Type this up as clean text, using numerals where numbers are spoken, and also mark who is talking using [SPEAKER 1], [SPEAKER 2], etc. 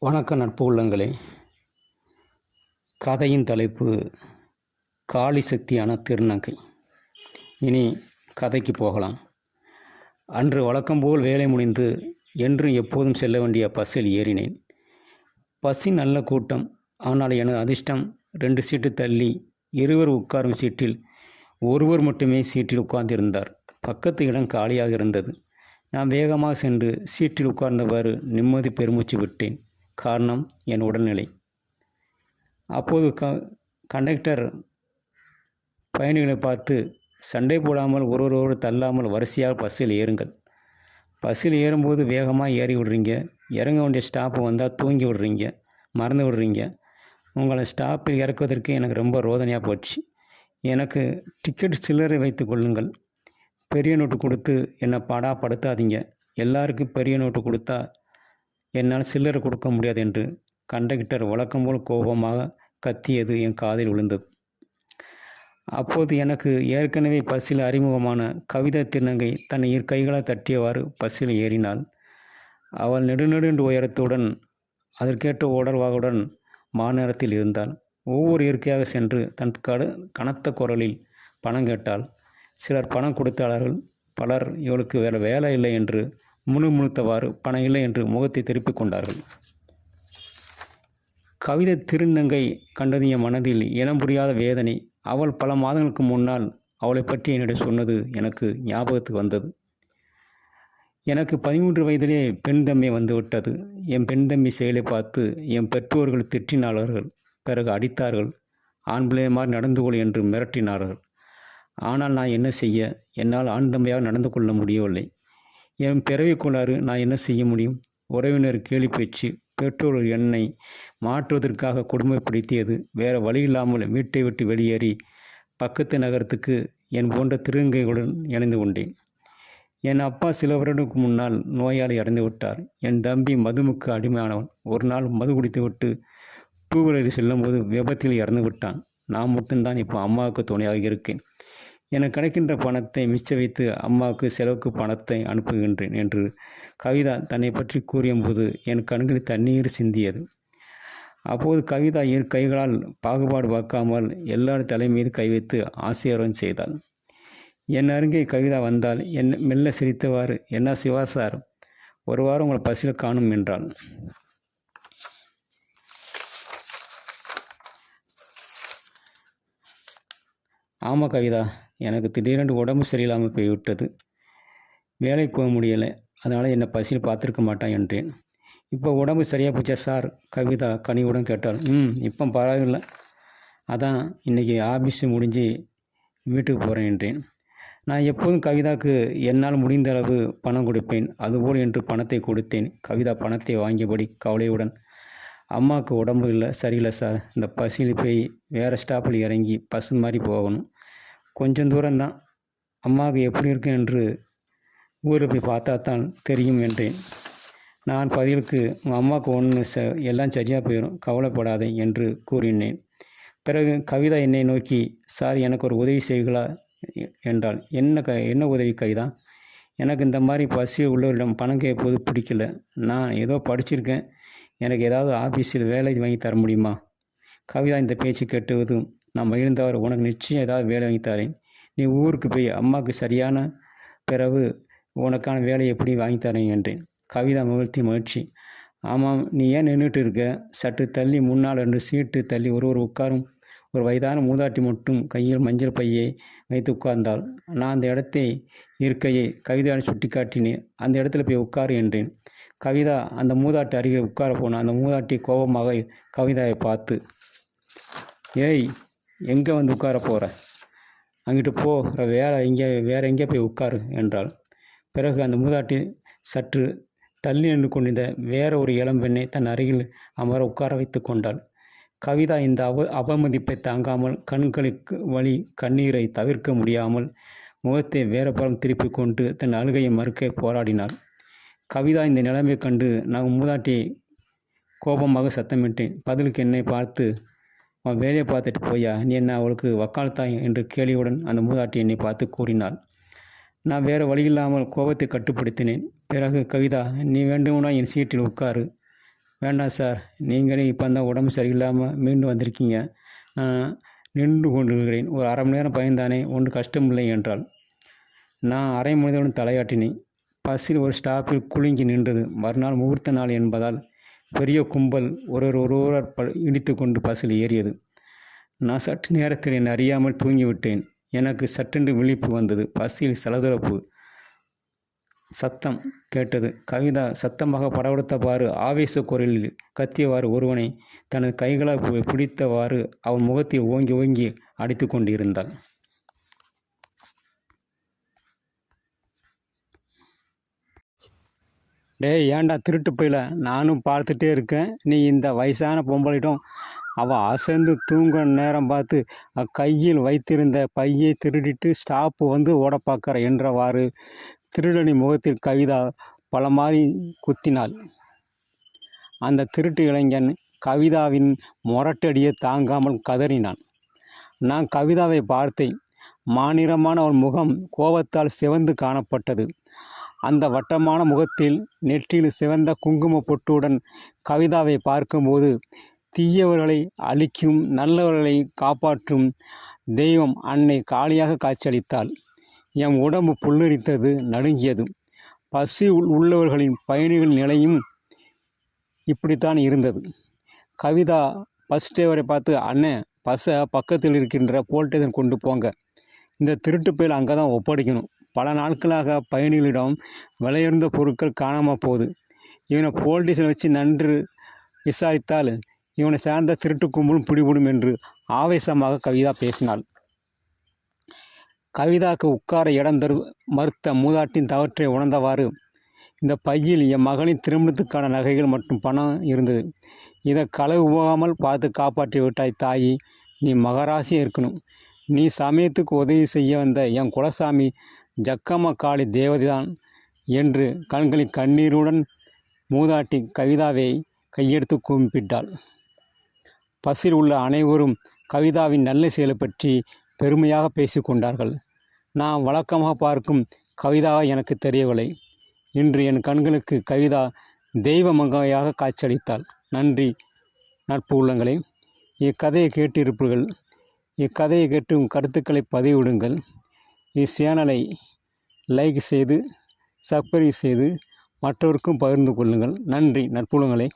[SPEAKER 1] வணக்கம் நட்பு உள்ளங்களே. கதையின் தலைப்பு காளி சக்தியான திருநங்கை. இனி கதைக்கு போகலாம். அன்று வழக்கம்போல் வேலை முடிந்து என்றும் எப்போதும் செல்ல வேண்டிய பஸ்ஸில் ஏறினேன். பஸ்ஸின் நல்ல கூட்டம். ஆனால் எனது அதிர்ஷ்டம் 2 சீட்டு தள்ளி இருவர் உட்காரும் சீட்டில் ஒருவர் மட்டுமே சீட்டில் உட்கார்ந்திருந்தார். பக்கத்து இடம் காலியாக இருந்தது. நான் வேகமாக சென்று சீட்டில் உட்கார்ந்தவாறு நிம்மதி பெருமூச்சு விட்டேன். காரணம் என் உடல்நிலை. அப்போது கண்டக்டர் பயணிகளை பார்த்து, சண்டை போடாமல் ஒருவரோடு தள்ளாமல் வரிசையாக பஸ்ஸில் ஏறுங்கள். பஸ்ஸில் ஏறும்போது வேகமாக ஏறி விடுறீங்க, இறங்க வேண்டிய ஸ்டாப்பு வந்தால் தூங்கி விடுறீங்க, மறந்து விடுறீங்க. உங்களை ஸ்டாப்பில் இறக்குவதற்கு எனக்கு ரொம்ப ரோதனையாக போச்சு. எனக்கு டிக்கெட் சில்லறை வைத்து கொள்ளுங்கள். பெரிய நோட்டு கொடுத்து என்னை படுத்தாதீங்க. எல்லாருக்கும் பெரிய நோட்டு கொடுத்தா என்னால் சில்லறை கொடுக்க முடியாது என்று கண்டக்டர் வழக்கம் போல் கோபமாக கத்தியது என் காதில் விழுந்தது. அப்போது எனக்கு ஏற்கனவே பஸ்ஸில் அறிமுகமான கவிதா திருநங்கை தன்னை கைகளால் தட்டியவாறு பஸ்ஸில் ஏறினாள். அவள் நெடுநெடுண்டு உயரத்துடன் அதற்கேற்ற உடல்வாகுடன் மாநேரத்தில் இருந்தாள். ஒவ்வொரு இயற்கையாக சென்று தன் கனத்த குரலில் பணம் கேட்டாள். சிலர் பணம் கொடுத்தாளர்கள். பலர் இவளுக்கு வேறு வேலை இல்லை என்று முணுமுணுத்தவாறு பணம் இல்லை என்று முகத்தை திருப்பிக் கொண்டார்கள். கவிதை திருநங்கை கண்டது என் மனதில் இனம் புரியாத வேதனை. அவள் பல மாதங்களுக்கு முன்னால் அவளை பற்றி என்னிடம் சொன்னது எனக்கு ஞாபகத்துக்கு வந்தது. எனக்கு 13 வயதிலே பெண் தம்பி வந்துவிட்டது. என் பெண் தம்பி செயலை பார்த்து என் பெற்றோர்கள் திட்டினார்கள். பிறகு அடித்தார்கள். ஆண் பிள்ளை மாதிரி நடந்து கொள் என்று மிரட்டினார்கள். ஆனால் நான் என்ன செய்ய? என்னால் ஆண் தம்பியாக நடந்து கொள்ள முடியவில்லை. என் பிறவி கோளாறு. நான் என்ன செய்ய முடியும்? உறவினர் கேலி பேச்சு. பெற்றோர்கள் என்னை மாற்றுவதற்காக கொடுமைப்படுத்தியது. வேறு வழி இல்லாமல் வீட்டை விட்டு வெளியேறி பக்கத்து நகரத்துக்கு என் போன்ற திருநங்கைகளுடன் இணைந்து கொண்டேன். என் அப்பா சில வருடங்களுக்கு முன்னால் நோயாளி இறந்து விட்டார். என் தம்பி மதுவுக்கு அடிமையானவன். ஒரு நாள் மது குடித்துவிட்டு டூவீலரில் செல்லும்போது விபத்தில் இறந்து விட்டான். நான் மட்டும்தான் இப்போ அம்மாவுக்கு துணையாக இருக்கேன். எனக்கு கிடைக்கின்ற பணத்தை மிச்ச வைத்து அம்மாவுக்கு செலவுக்கு பணத்தை அனுப்புகின்றேன் என்று கவிதா தன்னை பற்றி கூறியபோது என் கண்களில் தண்ணீர் சிந்தியது. அப்போது கவிதா என் கைகளால் பாகுபாடு பார்க்காமல் எல்லார் தலை மீது கை வைத்து ஆசீர்வாதம் செய்தாள். என் அருகே கவிதா வந்தால் மெல்ல சிரித்தவாறு, என்ன சிவா சார், ஒரு வாரம் உங்களை பஸ்ஸில் காணும் என்றாள். ஆமாம் கவிதா, எனக்கு திடீரென்று உடம்பு சரியில்லாமல் போய்விட்டது. வேலைக்கு போக முடியலை. அதனால் என்னை பஸ்ஸில் பார்த்துருக்க மாட்டான் என்றேன். இப்போ உடம்பு சரியாக போச்சா சார்? கவிதா கனிவுடன் கேட்டாள். இப்போ பரவாயில்லை. அதான் இன்றைக்கி ஆஃபீஸு முடிஞ்சு வீட்டுக்கு போகிறேன் என்றேன். நான் எப்போதும் கவிதாவுக்கு என்னால் முடிந்த அளவு பணம் கொடுப்பேன். அதுபோல் என்று பணத்தை கொடுத்தேன். கவிதா பணத்தை வாங்கியபடி கவலையுடன், அம்மாவுக்கு உடம்பு சரியில்லை சார். இந்த பஸ்ஸில் போய் வேறு ஸ்டாப்பில் இறங்கி பஸ் மாதிரி போகணும். கொஞ்சம் தூரம்தான். அம்மாவுக்கு எப்படி இருக்கு என்று ஊரில் போய் பார்த்தா தான் தெரியும் என்றேன். நான் பதிலுக்கு, உங்கள் அம்மாவுக்கு எல்லாம் சரியாக போயிடும், கவலைப்படாதே என்று கூறினேன். பிறகு கவிதா என்னை நோக்கி, சார் எனக்கு ஒரு உதவி செய்களா என்றாள். என்ன உதவி கவிதா? எனக்கு இந்த மாதிரி பஸ்ஸில் உள்ளவரிடம் பணம் கேட்பது பிடிக்கல. நான் ஏதோ படிச்சிருக்கேன். எனக்கு ஏதாவது ஆஃபீஸில் வேலை வாங்கி தர முடியுமா? கவிதா இந்த பேச்சு கேட்டுவதும் நான் மகிழ்ந்தவர், உனக்கு நிச்சயம் ஏதாவது வேலை வாங்கி தரேன். நீ ஊருக்கு போய் அம்மாவுக்கு சரியான பிறகு உனக்கான வேலையை எப்படி வாங்கி தரேன் என்றேன். கவிதா மகிழ்ச்சி. ஆமாம், நீ ஏன் நின்றுட்டு இருக்க? சற்று தள்ளி முன்னால் 2 சீட்டு தள்ளி ஒருவர் உட்காரும் ஒரு வயதான மூதாட்டி மட்டும் கையில் மஞ்சள் பையை வைத்து உட்கார்ந்தாள். நான் அந்த இடத்தை இருக்கையை கவிதாவை சுட்டி காட்டினேன். அந்த இடத்துல போய் உட்காரு என்றேன். கவிதா அந்த மூதாட்டி அருகில் உட்கார போனான். அந்த மூதாட்டி கோபமாக கவிதாவை பார்த்து, ஏய், எங்கே வந்து உட்கார போகிற? அங்கிட்டு போ, வேற எங்கே போய் உட்காரு என்றாள். பிறகு அந்த மூதாட்டி சற்று தள்ளி நின்று கொண்டிருந்த வேற ஒரு இளம்பெண்ணை தன் அருகில் அமர உட்கார வைத்து கொண்டாள். கவிதா இந்த அவமதிப்பை தாங்காமல் கண்களுக்கு வழி கண்ணீரை தவிர்க்க முடியாமல் முகத்தை வேறு புறம் திருப்பி கொண்டு தன் அழுகையை மறுக்க போராடினாள். கவிதா இந்த நிலைமை கண்டு நான் மூதாட்டியை கோபமாக சத்தமிட்டேன். பதிலுக்கு என்னை பார்த்து, அவன் வேலையை பார்த்துட்டு போயா, நீ என்ன அவளுக்கு வக்காலத்தாய் என்று கேலியுடன் அந்த மூதாட்டி என்னை பார்த்து கூறினாள். நான் வேறு வழியில்லாமல் கோபத்தை கட்டுப்படுத்தினேன். பிறகு கவிதா, நீ வேண்டும்னா என் சீட்டில் உட்காரு, வேண்டாம் சார், நீங்களே இப்போ தான் உடம்பு சரியில்லாமல் மீண்டு வந்திருக்கீங்க. நான் நின்று கொண்டிருக்கிறேன். ஒரு அரை மணி நேரம் பயந்தானே, ஒன்றும் கஷ்டமில்லை என்றாள். நான் அரை மனிதனுடன் தலையாட்டினேன். பஸ்ஸில் ஒரு ஸ்டாப்பில் குலுங்கி நின்றது. மறுநாள் முகூர்த்த நாள் என்பதால் பெரிய கும்பல் ஒருவர் இடித்து கொண்டு பஸ்ஸில் ஏறியது. நான் சற்று நேரத்தில் என்னை அறியாமல் தூங்கிவிட்டேன். எனக்கு சட்டென்று விழிப்பு வந்தது. பஸ்ஸில் சலசலப்பு சத்தம் கேட்டது. கவிதா சத்தமாக படபடத்தவாறு ஆவேச குரலில் கத்தியவாறு ஒருவனை தனது கைகளால் பிடித்தவாறு அவன் முகத்தில் ஓங்கி ஓங்கி அடித்து கொண்டிருந்தாள். டேய், ஏன்டா திருட்டு போயில? நானும் பார்த்துட்டே இருக்கேன். நீ இந்த வயசான பொம்பளைட்டும் அவள் அசந்து தூங்க நேரம் பார்த்து கையில் வைத்திருந்த பையை திருடிட்டு ஸ்டாப்பு வந்து ஓட பார்க்குற என்றவாறு திருடனி முகத்தில் கவிதா பலமாறி குத்தினாள். அந்த திருட்டு இளைஞன் கவிதாவின் முரட்டடியை தாங்காமல் கதறினான். நான் கவிதாவை பார்த்தேன். மாநிறமான அவன் முகம் கோபத்தால் சிவந்து காணப்பட்டது. அந்த வட்டமான முகத்தில் நெற்றியில் சிவந்த குங்கும பொட்டுடன் கவிதாவை பார்க்கும்போது தீயவர்களை அழிக்கும், நல்லவர்களை காப்பாற்றும் தெய்வம் அன்னை காளியாக காட்சியளித்தாள். என் உடம்பு புல்லரித்தது, நடுங்கியது. பசி உள்ளவர்களின் பயணிகள் நிலையும் இப்படித்தான் இருந்தது. கவிதா பஸ் டிரைவரை பார்த்து, அண்ணே, பஸ்ஸை பக்கத்தில் இருக்கின்ற போலீஸ் ஸ்டேஷன் கொண்டு போங்க. இந்த திருட்டு பயல் அங்கே தான் ஒப்படைக்கணும். பல நாட்களாக பயணிகளிடம் விலையுறந்த பொருட்கள் காணாமல் போகுது. இவனை போலீஸ் ஸ்டேஷன் வச்சு நன்று விசாரித்தால் இவனை சார்ந்த திருட்டு கும்பலும் பிடிபடும் என்று ஆவேசமாக கவிதா பேசினாள். கவிதாவுக்கு உட்கார இடம் மறுத்த மூதாட்டின் தவற்றை உணர்ந்தவாறு, இந்த பையில் என் மகளின் திருமணத்துக்கான நகைகள் மற்றும் பணம் இருந்தது. இதை களவு போகாமல் பார்த்து காப்பாற்றி விட்டாய் தாயி. நீ மகராசியாக இருக்கணும். நீ சமயத்துக்கு உதவி செய்ய வந்த என் குலசாமி ஜக்கம்மா காளி தேவதைதான் என்று கண்களின் கண்ணீருடன் மூதாட்டி கவிதாவை கையெடுத்து கும்பிட்டாள். பஸ்ஸில் உள்ள அனைவரும் கவிதாவின் நல்ல செயலை பற்றி பெருமையாக பேசி கொண்டார்கள். நான் வழக்கமாக பார்க்கும் கவிதாவை எனக்கு தெரியவில்லை. இன்று என் கண்களுக்கு கவிதா தெய்வ மங்கையாக காட்சியளித்தாள். நன்றி நட்பு உள்ளங்களே. இக்கதையை கேட்டிருப்பீர்கள். இக்கதையை கேட்டு கருத்துக்களை பதிவிடுங்கள். இச்சேனலை லைக் செய்து சப்ஸ்கிரைப் செய்து மற்றவருக்கும் பகிர்ந்து கொள்ளுங்கள். நன்றி நட்புள்ளங்களே.